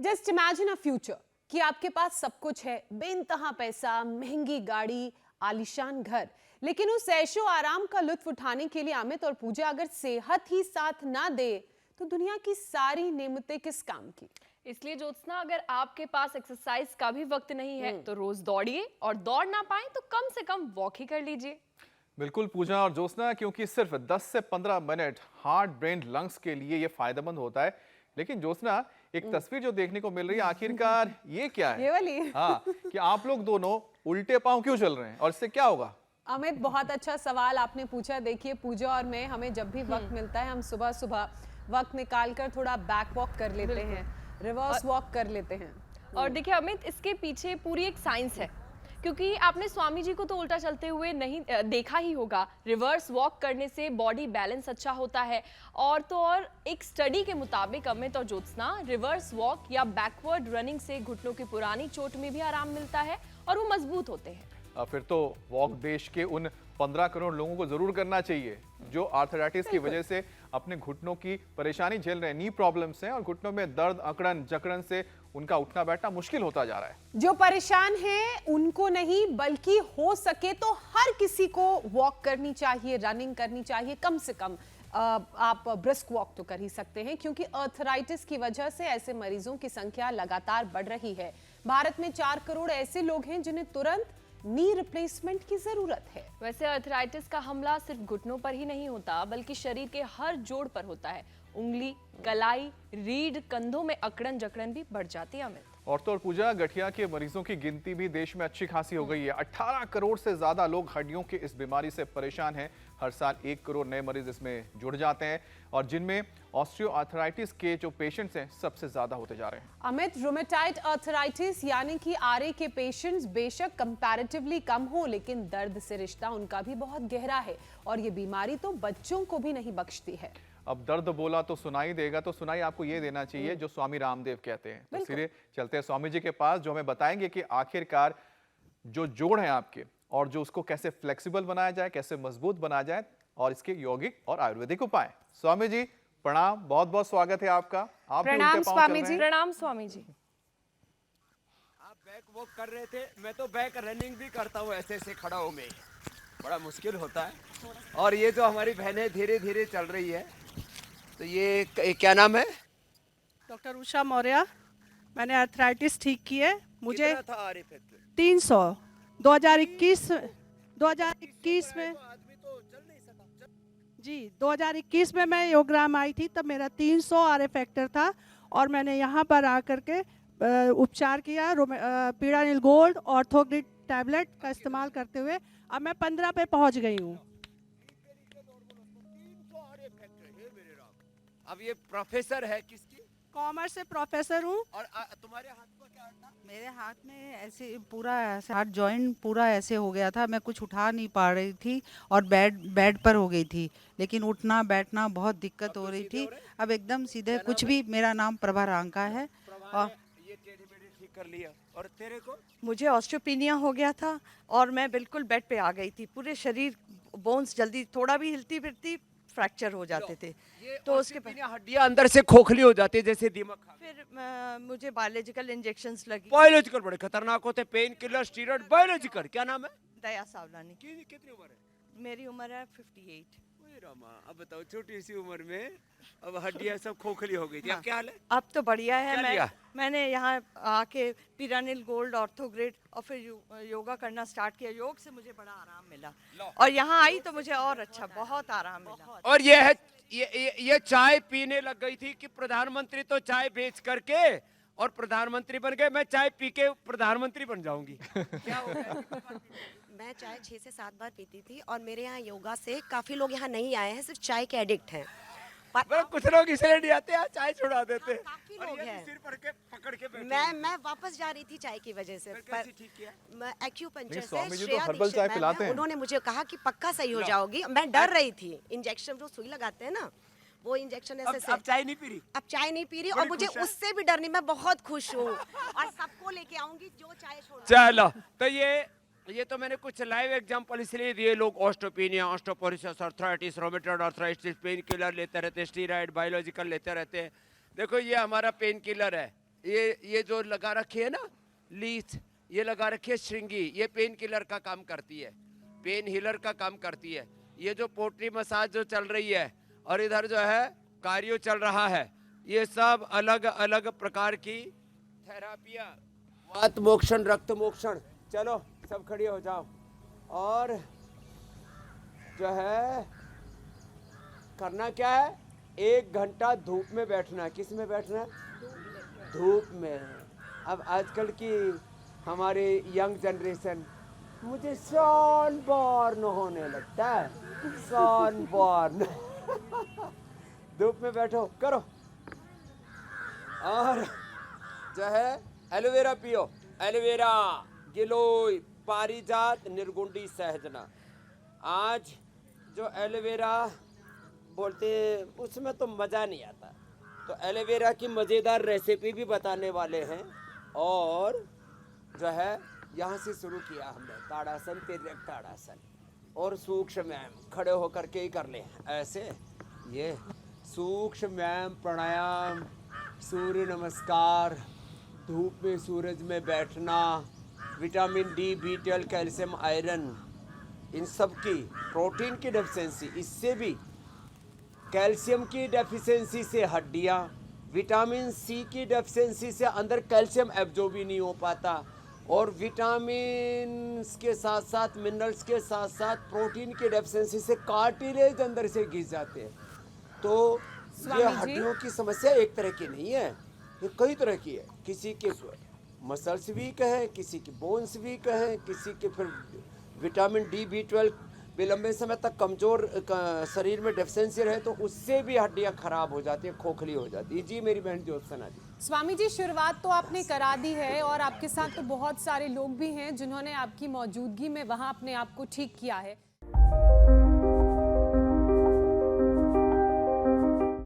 Just imagine a future कि आपके पास सब कुछ है, बेइंतहा पैसा, महंगी गाड़ी, आलीशान घर, लेकिन उस ऐशो आराम का लुत्फ उठाने के लिए अमित और पूजा अगर सेहत ही साथ ना दे तो दुनिया की सारी नेमतें किस काम की। इसलिए ज्योत्सना, अगर आपके पास एक्सरसाइज का भी वक्त नहीं है तो रोज दौड़िए, और दौड़ ना पाए तो कम से कम वॉक ही कर लीजिए। बिल्कुल पूजा और ज्योत्सना, क्योंकि सिर्फ 10 से 15 मिनट हार्ट ब्रेन लंग्स के लिए ये फायदेमंद होता है। लेकिन ज्योत्सना, एक तस्वीर जो देखने को मिल रही है, आखिरकार ये क्या है? ये वाली हाँ, कि आप लोग दोनों उल्टे पांव क्यों चल रहे हैं और इससे क्या होगा? अमित, बहुत अच्छा सवाल आपने पूछा। देखिए, पूजा और मैं, हमें जब भी वक्त मिलता है हम सुबह सुबह वक्त निकाल कर थोड़ा बैक वॉक कर लेते हैं, रिवर्स वॉक कर लेते हैं। और देखिए अमित, इसके पीछे पूरी एक साइंस है, क्योंकि आपने स्वामी जी को तो उल्टा चलते हुए नहीं देखा ही होगा। रिवर्स वॉक करने से बॉडी बैलेंस अच्छा होता है, और तो और एक स्टडी के मुताबिक अमित और ज्योत्सना, रिवर्स वॉक या बैकवर्ड रनिंग से घुटनों की पुरानी चोट में भी आराम मिलता है और वो मजबूत होते हैं। फिर तो वॉक देश के उन 15 करोड़ लोगों को जरूर करना चाहिए जो आर्थराइटिस की वजह से अपने घुटनों की परेशानी झेल रहे हैं, नी प्रॉब्लम्स हैं, और घुटनों में दर्द, अकड़न, जकड़न से उनका उठना बैठना मुश्किल होता जा रहा है। जो परेशान हैं उनको नहीं, बल्कि हो सके तो हर किसी को वॉक करनी चाहिए, रनिंग करनी चाहिए। कम से कम आप ब्रिस्क वॉक तो कर ही सकते हैं, क्योंकि आर्थराइटिस की वजह से ऐसे मरीजों की संख्या लगातार बढ़ रही है। भारत में 4 करोड़ ऐसे लोग हैं जिन्हें तुरंत नी रिप्लेसमेंट की जरूरत है। वैसे आर्थराइटिस का हमला सिर्फ घुटनों पर ही नहीं होता, बल्कि शरीर के हर जोड़ पर होता है। उंगली, कलाई, रीढ़, कंधों में अकड़न जकड़न भी बढ़ जाती है अमित। और तो और पूजा, गठिया के मरीजों की गिनती भी देश में अच्छी खासी हो गई है। 18 करोड़ से ज्यादा लोग हड्डियों की इस बीमारी से परेशान हैं। हर साल 1 करोड़ नए मरीज इसमें जुड़ जाते हैं, और जिनमें ऑस्टियोआर्थराइटिस के जो पेशेंट्स हैं सबसे ज्यादा होते जा रहे हैं। अमित, रूमेटाइड आर्थराइटिस यानी कि आरए के पेशेंट्स बेशक कंपैरेटिवली कम हो, लेकिन दर्द से रिश्ता उनका भी बहुत गहरा है, और ये बीमारी तो बच्चों को भी नहीं बख्शती है। अब दर्द बोला तो सुनाई देगा, तो सुनाई आपको ये देना चाहिए जो स्वामी रामदेव कहते हैं। तो सीधे चलते हैं स्वामी जी के पास, जो हमें बताएंगे कि आखिरकार जो जोड़ है आपके, और जो उसको कैसे फ्लेक्सिबल बनाया जाए, कैसे मजबूत बनाया जाए, और इसके यौगिक और आयुर्वेदिक उपाय। स्वामी जी प्रणाम, बहुत बहुत स्वागत है आपका। आप प्रणाम स्वामी जी। प्रणाम स्वामी जी। आप बैक वॉक कर रहे थे, मैं तो बैक रनिंग भी करता हूँ, ऐसे ऐसे खड़ा हूँ मैं। बड़ा मुश्किल होता है। और ये जो हमारी बहनें धीरे धीरे चल रही है, तो ये क्या नाम है? डॉक्टर उषा मौर्य। मैंने आर्थराइटिस ठीक की है। मुझे कितना था आर इफेक्ट? 300 2021 में आदमी तो चल नहीं सका। जी 2021 में मैं योगराम आई थी, तब मेरा 300 आर फैक्टर था, और मैंने यहाँ पर आकर के उपचार किया। पीड़ानिल गोल्ड ऑर्थोग्रिड टैबलेट का इस्तेमाल करते हुए अब मैं 15 पे पहुँच गई हूँ। अब ये प्रोफेसर है किसकी? कॉमर्स से प्रोफेसर हूँ। और तुम्हारे हाथ में क्या था? मेरे हाथ में ऐसे पूरा ऐसे हाथ जॉइंट पूरा ऐसे हो गया था, मैं कुछ उठा नहीं पा रही थी, और बेड पर हो गई थी, लेकिन उठना बैठना बहुत दिक्कत हो रही थी। अब एकदम सीधे कुछ भी। मेरा नाम प्रभा रांका है। और ये टेढ़ी मेढ़ी ठीक कर लिया। और तेरे को? मुझे ऑस्टियोपेनिया हो गया था, और मैं बिल्कुल बेड पे आ गई थी। पूरे शरीर बोन्स जल्दी थोड़ा भी हिलती फिरती फ्रैक्चर हो जाते थे। तो उसके बाद हड्डियां अंदर से खोखली हो जाती है, जैसे दीमक खा गया। फिर मुझे बायोलॉजिकल इंजेक्शंस लगी। बायोलॉजिकल बड़े खतरनाक होते, पेन किलर, स्टीरॉइड, बायोलॉजिकल। क्या नाम है? दया सावलानी। कितनी उम्र है? मेरी उम्र है 58। ओए रामा, अब बताओ, छोटी सी उम्र में अब हड्डियां सब खोखली हो गई थी। अब क्या हाल है? अब तो बढ़िया है। क्या लिया? मैंने यहाँ आके पीरानिल गोल्ड ऑर्थोग्रिड और फिर योगा करना स्टार्ट किया। योग से मुझे बड़ा आराम मिला, और यहाँ आई तो मुझे और अच्छा बहुत आराम मिला। और ये है, ये चाय पीने लग गई थी कि प्रधानमंत्री तो चाय बेच करके और प्रधानमंत्री बन गए, मैं चाय पी के प्रधानमंत्री बन जाऊंगी। क्या हो गया? मैं चाय 6 से 7 बार पीती थी, और मेरे यहाँ योगा से काफी लोग यहाँ नहीं आए हैं, सिर्फ चाय के एडिक्ट हैं। कुछ लोग इसलिए नहीं आते हैं, चाय छुड़ा देते हैं। काफी और लोग ये हैं। सिर पकड़ के बैठे। मैं वापस जा रही थी चाय की वजह से, फिर कैसे ठीक किया? मैं एक्यूपंक्चर से स्वामी जी तो श्रेया हर्बल दीक्षित चाय मैम पिलाते हैं, हैं। उन्होंने मुझे कहा कि पक्का सही हो जाओगी। मैं डर रही थी, इंजेक्शन जो सुई लगाते हैं ना, वो इंजेक्शन ऐसे अब चाय नहीं पी रही? अब चाय नहीं पी रही, और बड़ी मुझे खुश है। उससे भी डर नहीं। मैं बहुत खुश हूँ, और सबको लेके आऊंगी जो चाय छोड़। चलो, तो ये तो मैंने कुछ लाइव एग्जांपल इसलिए दिए। लोग osteopenia, osteoporosis, arthritis, rheumatoid arthritis, pain killer लेते रहते, स्टीरॉइड, बायोलॉजिकल लेते रहते हैं। देखो, ये हमारा पेन किलर है, ये जो लगा रखी है ना लीथ, ये लगा रखी है श्रृंगी, ये पेन किलर का काम करती है, पेन हिलर का काम करती है। ये जो पोटरी मसाज जो चल रही है और इधर जो है कार्डियो चल रहा है, ये सब अलग अलग प्रकार की थेरापियाँ, वात मोक्षण, रक्त मोक्षण। चलो सब खड़े हो जाओ और जो है करना क्या है, 1 घंटा धूप में बैठना। किस में बैठना? धूप में। अब आजकल की हमारे यंग जनरेशन, मुझे सनबर्न होने लगता है, सनबर्न। धूप में बैठो, करो। और जो है एलोवेरा पियो, एलोवेरा, गिलोय, पारिजात, निर्गुंडी, सहजना। आज जो एलोवेरा बोलते हैं उसमें तो मज़ा नहीं आता, तो एलोवेरा की मज़ेदार रेसिपी भी बताने वाले हैं। और जो है यहाँ से शुरू किया हमने ताड़ासन, तिर्यक ताड़ासन और सूक्ष्म व्यायाम। खड़े होकर के ही कर लें ऐसे, ये सूक्ष्म व्यायाम, प्राणायाम, सूर्य नमस्कार, धूप में सूरज में बैठना, vitamin D, B12, calcium, iron, इन सब की, प्रोटीन की डेफिशिएंसी, इससे भी कैल्शियम की डेफिशिएंसी से हड्डियाँ, विटामिन सी की डेफिशिएंसी से अंदर कैल्शियम एब्जॉर्ब भी नहीं हो पाता, और विटामिन के साथ साथ मिनरल्स के साथ साथ प्रोटीन की डेफिशिएंसी से कार्टिलेज अंदर से घिस जाते हैं। तो ये हड्डियों की समस्या एक तरह की नहीं है, ये कई तरह की है। किसी के मसल्स वीक है, किसी की बोन्स वीक है, किसी के फिर विटामिन डी, B12 भी लंबे समय तक कमज़ोर शरीर में डेफिशिएंसी रहे तो उससे भी हड्डियां खराब हो जाती है, खोखली हो जाती है। जी मेरी बहन ज्योत्सना जी। स्वामी जी, शुरुआत तो आपने करा दी है और आपके साथ तो बहुत सारे लोग भी हैं जिन्होंने आपकी मौजूदगी में वहां अपने आप को ठीक किया है।